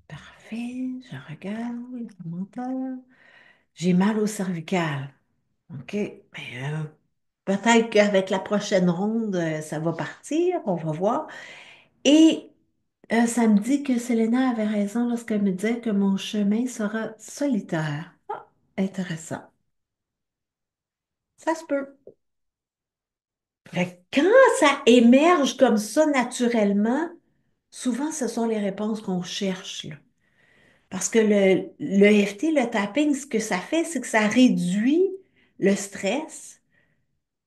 Parfait, je regarde les commentaires. J'ai mal au cervical. OK, mais peut-être qu'avec la prochaine ronde, ça va partir, on va voir. Et ça me dit que Selena avait raison lorsqu'elle me disait que mon chemin sera solitaire. Ah, intéressant. Ça se peut. Fait que quand ça émerge comme ça naturellement, souvent ce sont les réponses qu'on cherche, là. Parce que le EFT, le tapping, ce que ça fait, c'est que ça réduit le stress,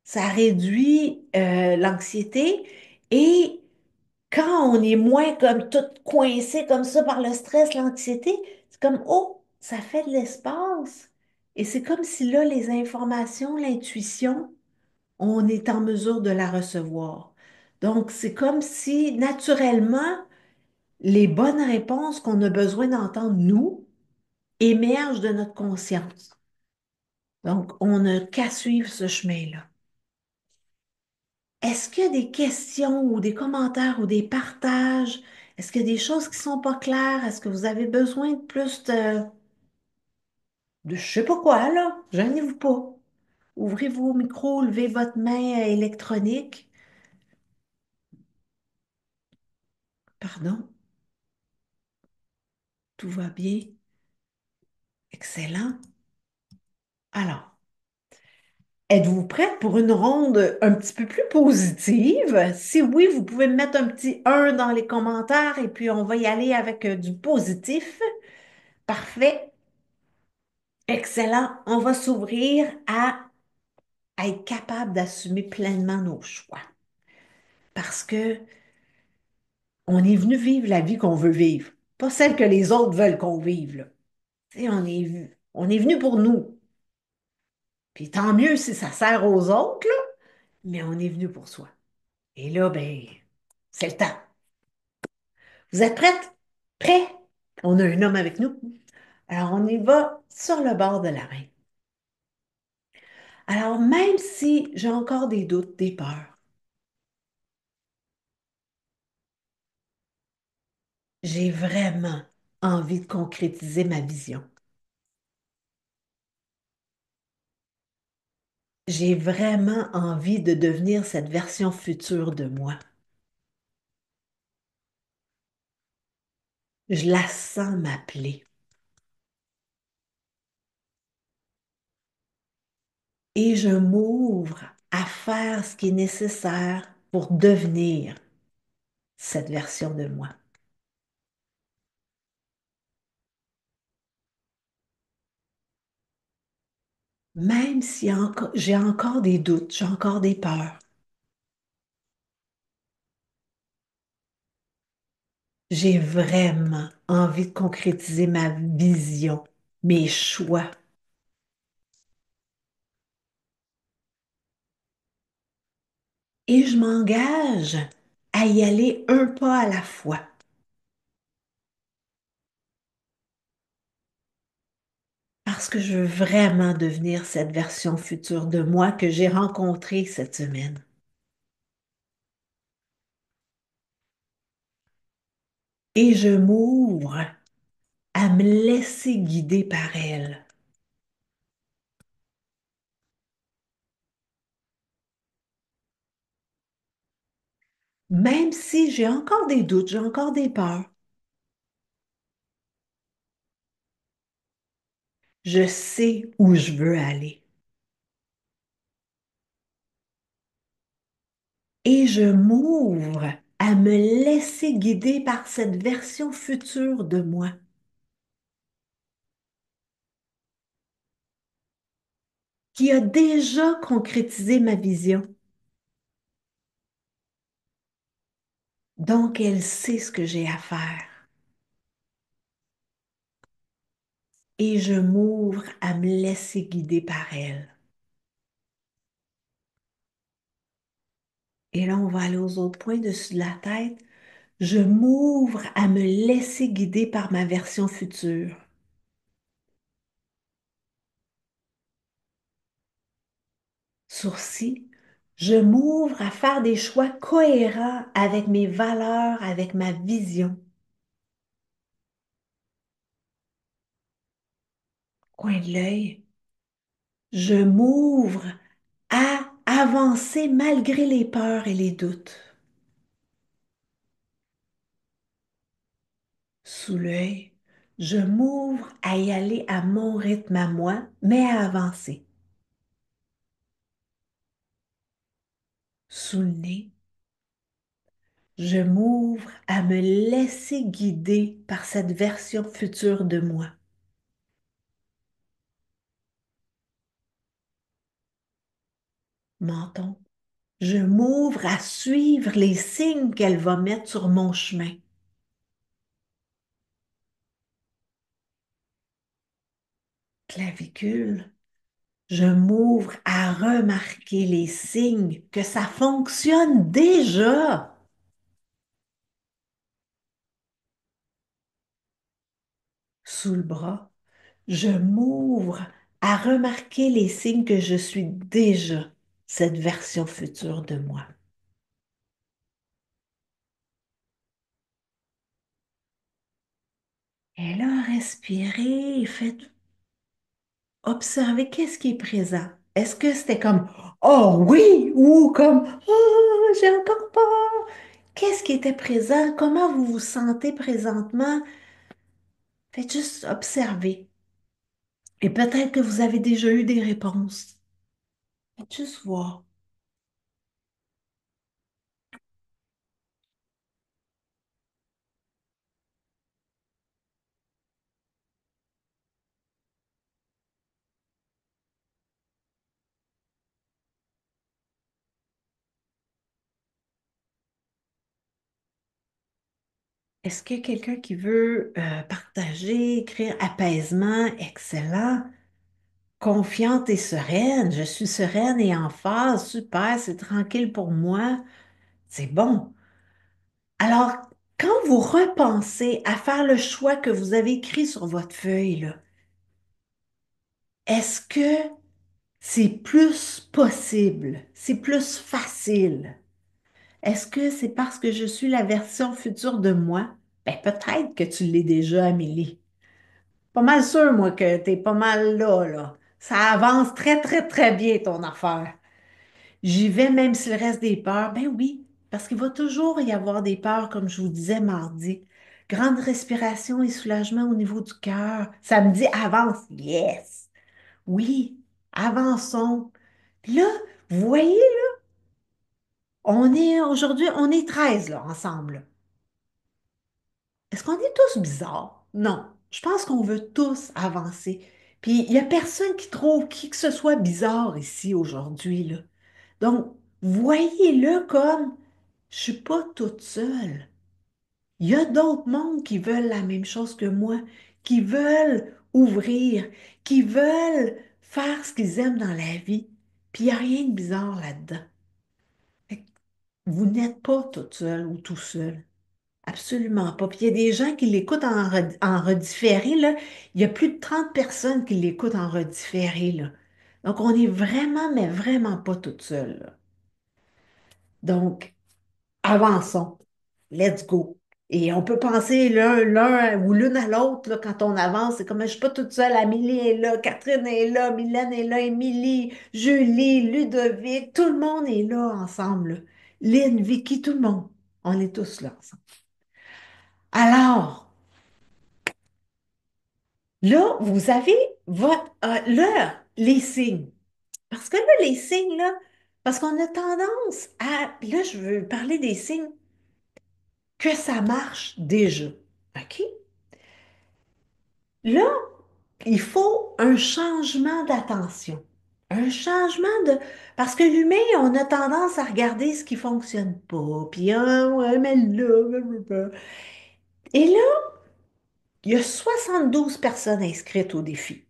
ça réduit l'anxiété et quand on est moins comme tout coincé comme ça par le stress, l'anxiété, c'est comme, oh, ça fait de l'espace. Et c'est comme si là, les informations, l'intuition, on est en mesure de la recevoir. Donc, c'est comme si naturellement, les bonnes réponses qu'on a besoin d'entendre, nous, émergent de notre conscience. Donc, on n'a qu'à suivre ce chemin-là. Est-ce qu'il y a des questions ou des commentaires ou des partages? Est-ce qu'il y a des choses qui sont pas claires? Est-ce que vous avez besoin de plus de je sais pas quoi, là? Gênez-vous pas. Ouvrez vos micros, levez votre main électronique. Pardon, tout va bien. Excellent. Alors, êtes-vous prête pour une ronde un petit peu plus positive? Si oui, vous pouvez me mettre un petit 1 dans les commentaires et puis on va y aller avec du positif. Parfait. Excellent. On va s'ouvrir à être capable d'assumer pleinement nos choix. Parce que on est venu vivre la vie qu'on veut vivre, pas celle que les autres veulent qu'on vive, là. Tu sais, on est venu pour nous. Puis tant mieux si ça sert aux autres, là, mais on est venu pour soi. Et là, ben, c'est le temps. Vous êtes prêtes? Prêts? On a un homme avec nous. Alors, on y va sur le bord de la main. Alors, même si j'ai encore des doutes, des peurs, j'ai vraiment envie de concrétiser ma vision. J'ai vraiment envie de devenir cette version future de moi. Je la sens m'appeler et je m'ouvre à faire ce qui est nécessaire pour devenir cette version de moi. même si j'ai encore des doutes, j'ai encore des peurs. J'ai vraiment envie de concrétiser ma vision, mes choix. Et je m'engage à y aller un pas à la fois. Parce que je veux vraiment devenir cette version future de moi que j'ai rencontrée cette semaine. Et je m'ouvre à me laisser guider par elle. Même si j'ai encore des doutes, j'ai encore des peurs, je sais où je veux aller. Et je m'ouvre à me laisser guider par cette version future de moi qui a déjà concrétisé ma vision. Donc, elle sait ce que j'ai à faire. Et je m'ouvre à me laisser guider par elle. Et là, on va aller aux autres points dessus de la tête. Je m'ouvre à me laisser guider par ma version future. Sourcils, je m'ouvre à faire des choix cohérents avec mes valeurs, avec ma vision. Coin de l'œil, je m'ouvre à avancer malgré les peurs et les doutes. Sous l'œil, je m'ouvre à y aller à mon rythme à moi, mais à avancer. Sous le nez, je m'ouvre à me laisser guider par cette version future de moi. Menton, je m'ouvre à suivre les signes qu'elle va mettre sur mon chemin. Clavicule, je m'ouvre à remarquer les signes que ça fonctionne déjà. Sous le bras, je m'ouvre à remarquer les signes que je suis déjà cette version future de moi. Et là, respirez et faites observer qu'est-ce qui est présent. Est-ce que c'était comme oh oui ou comme oh j'ai encore peur? Qu'est-ce qui était présent? Comment vous vous sentez présentement? Faites juste observer. Et peut-être que vous avez déjà eu des réponses. Faites juste voir. Est-ce qu'il y a quelqu'un qui veut partager, écrire apaisement, excellent, confiante et sereine? Je suis sereine et en phase, super, c'est tranquille pour moi, c'est bon. Alors, quand vous repensez à faire le choix que vous avez écrit sur votre feuille, là, est-ce que c'est plus possible, c'est plus facile? Est-ce que c'est parce que je suis la version future de moi? Ben, peut-être que tu l'es déjà, Amélie. Pas mal sûr, moi, que t'es pas mal là, là. Ça avance très, très, très bien, ton affaire. J'y vais même s'il reste des peurs. Ben oui, parce qu'il va toujours y avoir des peurs, comme je vous disais mardi. Grande respiration et soulagement au niveau du cœur. Ça me dit avance. Yes. Oui, avançons. Puis là, vous voyez, aujourd'hui, on est 13 là, ensemble. Est-ce qu'on est tous bizarres? Non. Je pense qu'on veut tous avancer. Puis il n'y a personne qui trouve qui que ce soit bizarre ici aujourd'hui, là. Donc, voyez-le comme je suis pas toute seule. Il y a d'autres mondes qui veulent la même chose que moi, qui veulent ouvrir, qui veulent faire ce qu'ils aiment dans la vie. Puis il n'y a rien de bizarre là-dedans. Fait que vous n'êtes pas toute seule ou tout seul. Absolument pas. Puis il y a des gens qui l'écoutent en redifféré, là. Il y a plus de 30 personnes qui l'écoutent en redifféré, là. Donc on est vraiment, mais vraiment pas toute seule, là. Donc, avançons. Let's go. Et on peut penser l'un ou l'une à l'autre là, quand on avance. C'est comme je suis pas toute seule. Amélie est là, Catherine est là, Mylène est là, Émilie, Julie, Ludovic, tout le monde est là ensemble, là. Lynn, Vicky, tout le monde. On est tous là ensemble. Alors, là, vous avez les signes. Parce que là, les signes, là, parce qu'on a tendance à, là, je veux parler des signes que ça marche déjà. OK? Là, il faut un changement d'attention. Un changement de... Parce que l'humain, on a tendance à regarder ce qui fonctionne pas. Puis, ah, ouais, mais là, blablabla. Et là, il y a 72 personnes inscrites au défi.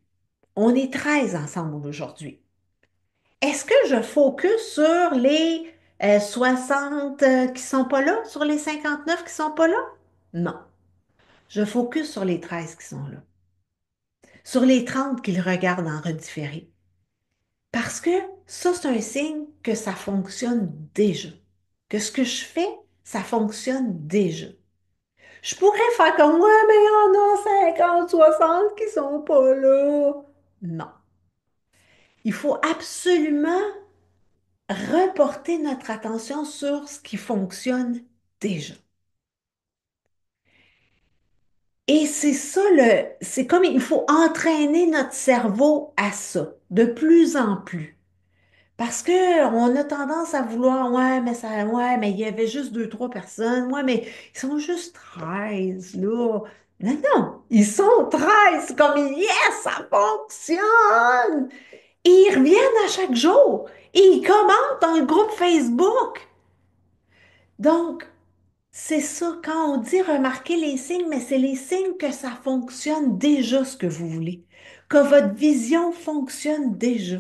On est 13 ensemble aujourd'hui. Est-ce que je focus sur les 60 qui sont pas là, sur les 59 qui sont pas là? Non. Je focus sur les 13 qui sont là. Sur les 30 qui le regardent en redifféré. Parce que ça, c'est un signe que ça fonctionne déjà. Que ce que je fais, ça fonctionne déjà. Je pourrais faire comme moi, mais il y en a 50, 60 qui sont pas là. Non. Il faut absolument reporter notre attention sur ce qui fonctionne déjà. Et c'est ça c'est comme il faut entraîner notre cerveau à ça, de plus en plus. Parce que on a tendance à vouloir, ouais, mais il y avait juste deux, trois personnes, ouais, mais ils sont juste 13 là. Non, non, ils sont 13 comme yes, ça fonctionne! Et ils reviennent à chaque jour. Et ils commentent dans le groupe Facebook. Donc, c'est ça, quand on dit remarquer les signes, mais c'est les signes que ça fonctionne déjà ce que vous voulez, que votre vision fonctionne déjà.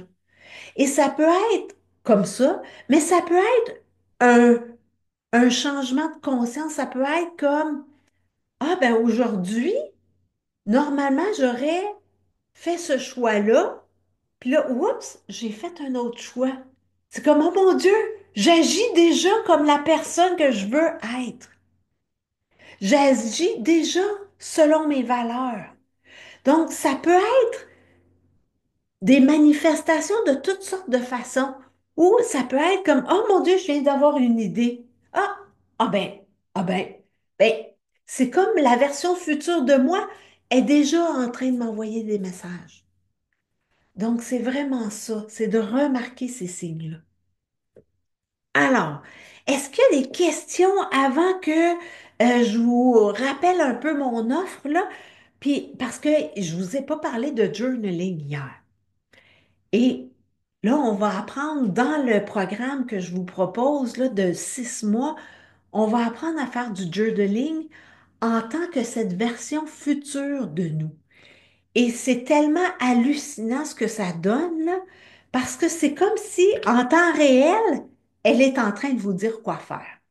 Et ça peut être comme ça, mais ça peut être un, un changement de conscience. Ça peut être comme, ah ben aujourd'hui, normalement, j'aurais fait ce choix-là, puis là, oups, j'ai fait un autre choix. C'est comme, oh mon Dieu, j'agis déjà comme la personne que je veux être. J'agis déjà selon mes valeurs. Donc, ça peut être des manifestations de toutes sortes de façons. Ou ça peut être comme, oh mon Dieu, je viens d'avoir une idée. Ah, ah ben, ah ben, ben, c'est comme la version future de moi est déjà en train de m'envoyer des messages. Donc, c'est vraiment ça, c'est de remarquer ces signes-là. Alors, est-ce qu'il y a des questions avant que je vous rappelle un peu mon offre, là? Puis, parce que je vous ai pas parlé de journaling hier. Et là, on va apprendre dans le programme que je vous propose là, de 6 mois, on va apprendre à faire du journaling en tant que cette version future de nous. Et c'est tellement hallucinant ce que ça donne, là, parce que c'est comme si, en temps réel, elle est en train de vous dire quoi faire.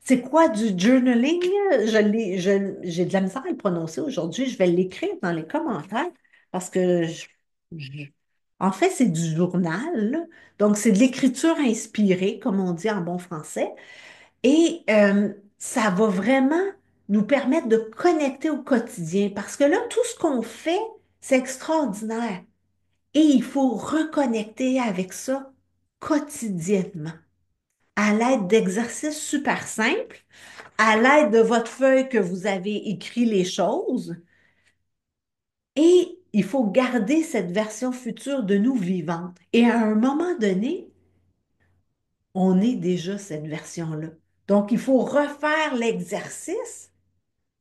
C'est quoi du journaling? J'ai de la misère à le prononcer aujourd'hui. Je vais l'écrire dans les commentaires parce que, je- en fait, c'est du journal, là. Donc, c'est de l'écriture inspirée, comme on dit en bon français. Et ça va vraiment nous permettre de connecter au quotidien parce que là, tout ce qu'on fait, c'est extraordinaire. Et il faut reconnecter avec ça quotidiennement à l'aide d'exercices super simples, à l'aide de votre feuille que vous avez écrit les choses. Et il faut garder cette version future de nous vivante. Et à un moment donné, on est déjà cette version-là. Donc, il faut refaire l'exercice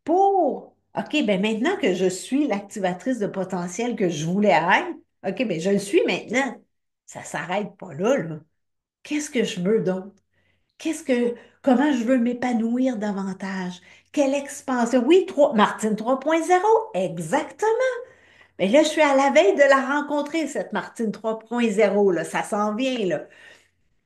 pour OK, ben maintenant que je suis l'activatrice de potentiel que je voulais être, OK, ben je le suis maintenant. Ça s'arrête pas là, là. Qu'est-ce que je veux donc? Comment je veux m'épanouir davantage? Quelle expansion? Oui, Martine 3.0, exactement. Mais là, je suis à la veille de la rencontrer, cette Martine 3.0, là. Ça s'en vient, là.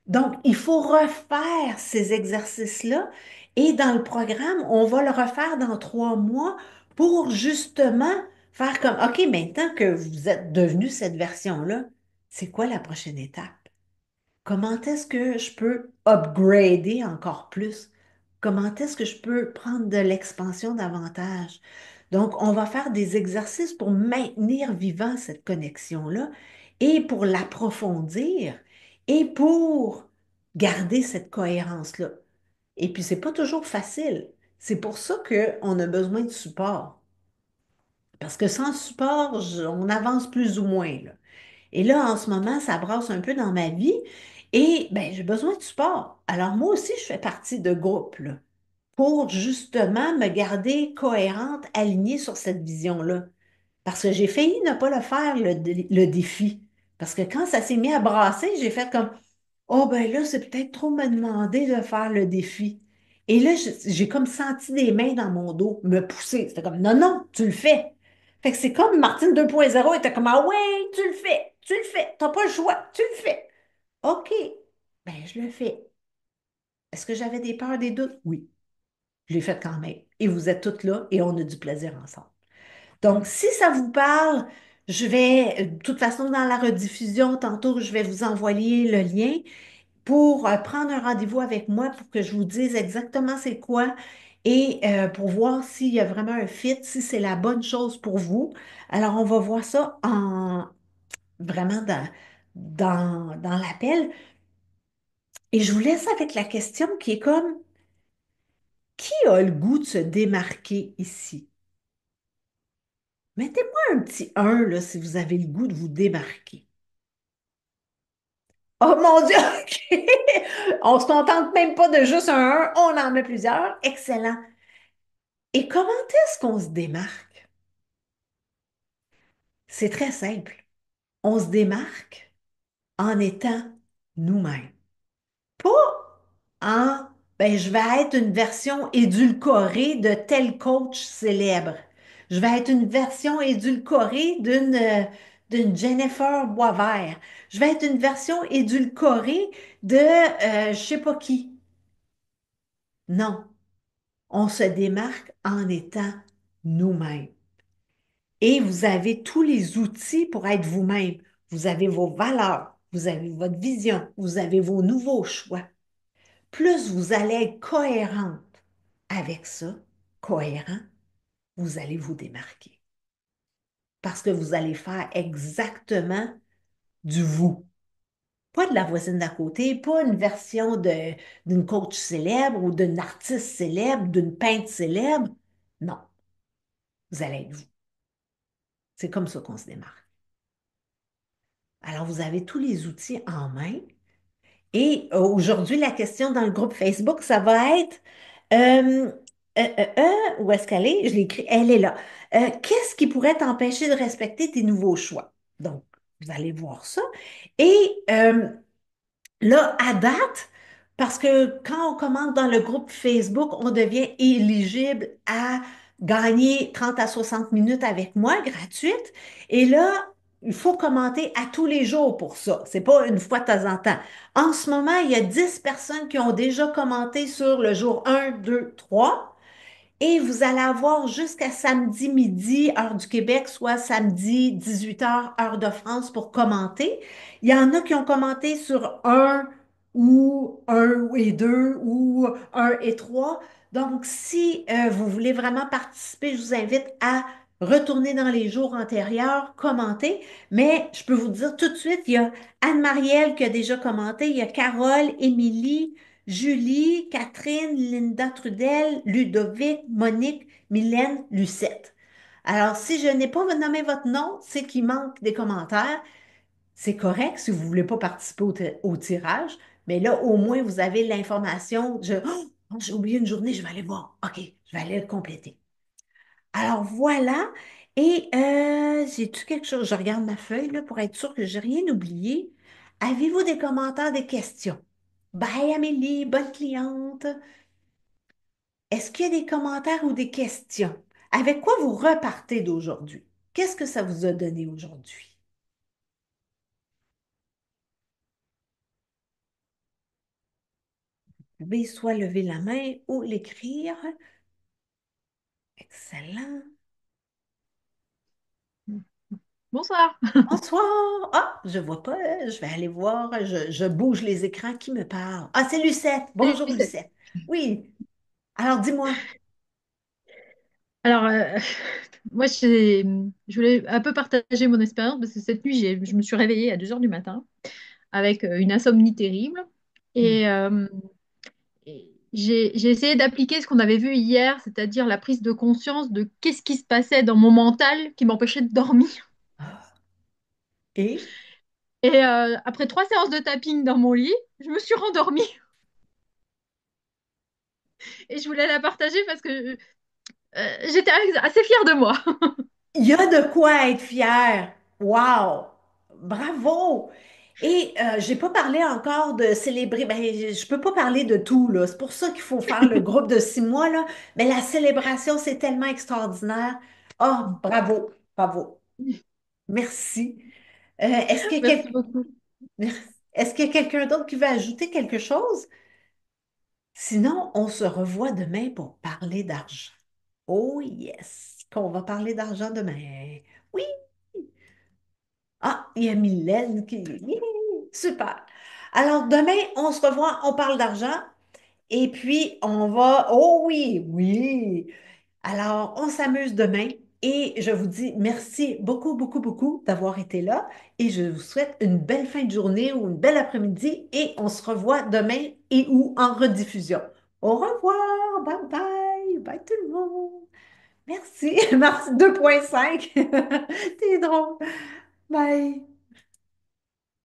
Donc, il faut refaire ces exercices-là. Et dans le programme, on va le refaire dans 3 mois pour justement faire comme, OK, maintenant que vous êtes devenu cette version-là, c'est quoi la prochaine étape? Comment est-ce que je peux upgrader encore plus? Comment est-ce que je peux prendre de l'expansion davantage? Donc, on va faire des exercices pour maintenir vivant cette connexion-là et pour l'approfondir et pour garder cette cohérence-là. Et puis, c'est pas toujours facile. C'est pour ça qu'on a besoin de support. Parce que sans support, on avance plus ou moins, là. Et là, en ce moment, ça brasse un peu dans ma vie et ben, j'ai besoin de support. Alors, moi aussi, je fais partie de groupes là, pour justement me garder cohérente, alignée sur cette vision-là. Parce que j'ai failli ne pas le faire, le défi. Parce que quand ça s'est mis à brasser, j'ai fait comme, oh ben là, c'est peut-être trop me demander de faire le défi. Et là, j'ai comme senti des mains dans mon dos me pousser. C'était comme, non, non, tu le fais. Fait que c'est comme Martine 2.0 était comme, ah ouais, tu le fais, t'as pas le choix, tu le fais. OK, ben je le fais. Est-ce que j'avais des peurs, des doutes? Oui, je l'ai fait quand même. Et vous êtes toutes là et on a du plaisir ensemble. Donc, si ça vous parle, je vais, de toute façon, dans la rediffusion, tantôt, je vais vous envoyer le lien pour prendre un rendez-vous avec moi pour que je vous dise exactement c'est quoi et pour voir s'il y a vraiment un fit, si c'est la bonne chose pour vous. Alors, on va voir ça vraiment dans l'appel. Et je vous laisse avec la question qui est comme, qui a le goût de se démarquer ici? Mettez-moi un petit 1 là, si vous avez le goût de vous démarquer. Oh mon Dieu, OK! On se contente même pas de juste un 1, on en met plusieurs. Excellent. Et comment est-ce qu'on se démarque? C'est très simple. On se démarque en étant nous-mêmes. Pas en, ben, je vais être une version édulcorée de tel coach célèbre. Je vais être une version édulcorée d'une Jennifer Boisvert. Je vais être une version édulcorée de je sais pas qui. Non, on se démarque en étant nous-mêmes. Et vous avez tous les outils pour être vous-même. Vous avez vos valeurs, vous avez votre vision, vous avez vos nouveaux choix. Plus vous allez être cohérente avec ça, cohérent, vous allez vous démarquer. Parce que vous allez faire exactement du vous. Pas de la voisine d'à côté, pas une version d'une coach célèbre ou d'une artiste célèbre, d'une peintre célèbre. Non, vous allez être vous. C'est comme ça qu'on se démarque. Alors, vous avez tous les outils en main. Et aujourd'hui, la question dans le groupe Facebook, ça va être euh, où est-ce qu'elle est? Je l'ai écrit, elle est là. Qu'est-ce qui pourrait t'empêcher de respecter tes nouveaux choix? Donc, vous allez voir ça. Et là, à date, parce que quand on commente dans le groupe Facebook, on devient éligible à gagner 30 à 60 minutes avec moi, gratuite. Et là, il faut commenter à tous les jours pour ça. C'est pas une fois de temps en temps. En ce moment, il y a 10 personnes qui ont déjà commenté sur le jour 1, 2, 3. Et vous allez avoir jusqu'à samedi midi, heure du Québec, soit samedi 18 h heure de France, pour commenter. Il y en a qui ont commenté sur un et 2 ou 1 et 3. Donc, si vous voulez vraiment participer, je vous invite à retourner dans les jours antérieurs, commenter. Mais je peux vous dire tout de suite, il y a Anne-Marielle qui a déjà commenté, il y a Carole, Émilie, Julie, Catherine, Linda Trudel, Ludovic, Monique, Mylène, Lucette. Alors, si je n'ai pas nommé votre nom, c'est qu'il manque des commentaires. C'est correct si vous ne voulez pas participer au tirage, mais là, au moins, vous avez l'information. Oh, j'ai oublié une journée, je vais aller voir. OK, je vais aller le compléter. Alors voilà. Et j'ai-tu quelque chose? Je regarde ma feuille là, pour être sûre que j'ai rien oublié. Avez-vous des commentaires, des questions? Bye Amélie, bonne cliente. Est-ce qu'il y a des commentaires ou des questions? Avec quoi vous repartez d'aujourd'hui? Qu'est-ce que ça vous a donné aujourd'hui? Vous pouvez soit lever la main ou l'écrire. Excellent. Bonsoir. Bonsoir. Ah, je vois pas. Je vais aller voir. Je bouge les écrans qui me parlent. Ah, c'est Lucette. Salut, Bonjour Lucette. Lucette. Oui. Alors dis-moi. Alors, moi, je voulais un peu partager mon expérience parce que cette nuit, je me suis réveillée à 2 heures du matin avec une insomnie terrible. Hmm. Et j'ai essayé d'appliquer ce qu'on avait vu hier, c'est-à-dire la prise de conscience de qu'est-ce qui se passait dans mon mental qui m'empêchait de dormir. Et Et après 3 séances de tapping dans mon lit, je me suis rendormie. Et je voulais la partager parce que j'étais assez fière de moi. il y a de quoi être fier. Wow. Bravo. Et j'ai pas parlé encore de célébrer. Ben, je peux pas parler de tout, là. C'est pour ça qu'il faut faire le groupe de 6 mois, là. Mais la célébration, c'est tellement extraordinaire. Oh, bravo. Bravo. Merci. Est-ce qu'il y a Merci beaucoup. Est-ce qu'il y a quelqu'un d'autre qui veut ajouter quelque chose? Sinon, on se revoit demain pour parler d'argent. Oh yes, qu'on va parler d'argent demain. Oui. Ah, il y a Mylène qui... Hi, super. Alors demain, on se revoit, on parle d'argent et puis on va... Oh oui, oui. Alors, on s'amuse demain et je vous dis merci beaucoup, beaucoup, beaucoup d'avoir été là et je vous souhaite une belle fin de journée ou une belle après-midi et on se revoit demain et ou en rediffusion. Au revoir, bye bye, bye tout le monde. Merci, merci 2.5. T'es drôle. Bye.